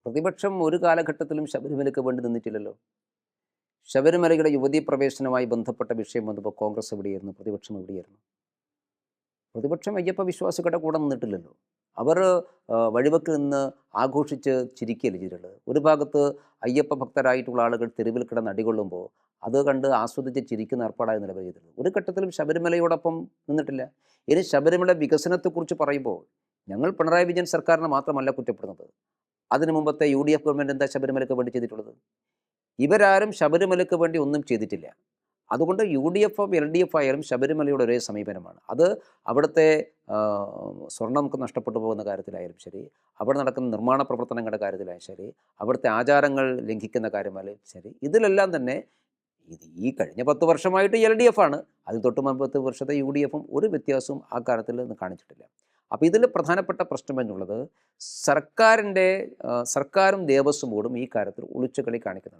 പ്രതിപക്ഷം ഒരു കാലഘട്ടത്തിലും ശബരിമലയ്ക്ക് വേണ്ടി നിന്നിട്ടില്ലല്ലോ. ശബരിമലയുടെ യുവതീ പ്രവേശനവുമായി ബന്ധപ്പെട്ട വിഷയം വന്നപ്പോൾ കോൺഗ്രസ് എവിടെയായിരുന്നു? പ്രതിപക്ഷം എവിടെയായിരുന്നു? പ്രതിപക്ഷം അയ്യപ്പ വിശ്വാസികളുടെ കൂടെ നിന്നിട്ടില്ലല്ലോ. അവർ വഴിവെക്ക് നിന്ന് ആഘോഷിച്ച് ചിരിക്കുകയല്ലേ ചെയ്തിട്ടുള്ളത്. ഒരു ഭാഗത്ത് അയ്യപ്പ ഭക്തരായിട്ടുള്ള ആളുകൾ തെരുവിൽ കിടന്ന് അടികൊള്ളുമ്പോൾ അത് കണ്ട് ആസ്വദിച്ച് ചിരിക്കുന്ന ഏർപ്പാടായി നിലവിൽ ചെയ്തിട്ടുള്ളത്. ഒരു ഘട്ടത്തിലും ശബരിമലയോടൊപ്പം നിന്നിട്ടില്ല. ഇനി ശബരിമല വികസനത്തെക്കുറിച്ച് പറയുമ്പോൾ ഞങ്ങൾ പിണറായി വിജയൻ സർക്കാരിനെ മാത്രമല്ല കുറ്റപ്പെടുന്നത്. അതിനു മുമ്പത്തെ UDF ഗവൺമെൻറ് എന്താ ശബരിമലയ്ക്ക് വേണ്ടി ചെയ്തിട്ടുള്ളത്? ഇവരാരും ശബരിമലയ്ക്ക് വേണ്ടി ഒന്നും ചെയ്തിട്ടില്ല. അതുകൊണ്ട് UDF LDF ആയാലും ശബരിമലയുടെ ഒരേ സമീപനമാണ്. അത് അവിടുത്തെ സ്വർണ്ണം നമുക്ക് നഷ്ടപ്പെട്ടു പോകുന്ന കാര്യത്തിലായാലും ശരി, അവിടെ നടക്കുന്ന നിർമ്മാണ പ്രവർത്തനങ്ങളുടെ കാര്യത്തിലായാലും ശരി, അവിടുത്തെ ആചാരങ്ങൾ ലംഘിക്കുന്ന കാര്യമായാലും ശരി, ഇതിലെല്ലാം തന്നെ ഈ കഴിഞ്ഞ 10 വർഷമായിട്ട് LDF ആണ്. അതിന് തൊട്ട് മുമ്പ് 10 വർഷത്തെ UDFും ഒരു വ്യത്യാസവും ആ കാര്യത്തിൽ നിന്ന് കാണിച്ചിട്ടില്ല. അപ്പോൾ ഇതിൽ പ്രധാനപ്പെട്ട പ്രശ്നം എന്നുള്ളത് സർക്കാരും ദേവസ്വം ബോർഡും ഈ കാര്യത്തിൽ ഒളിച്ചുകളി കാണിക്കുന്നുണ്ട്.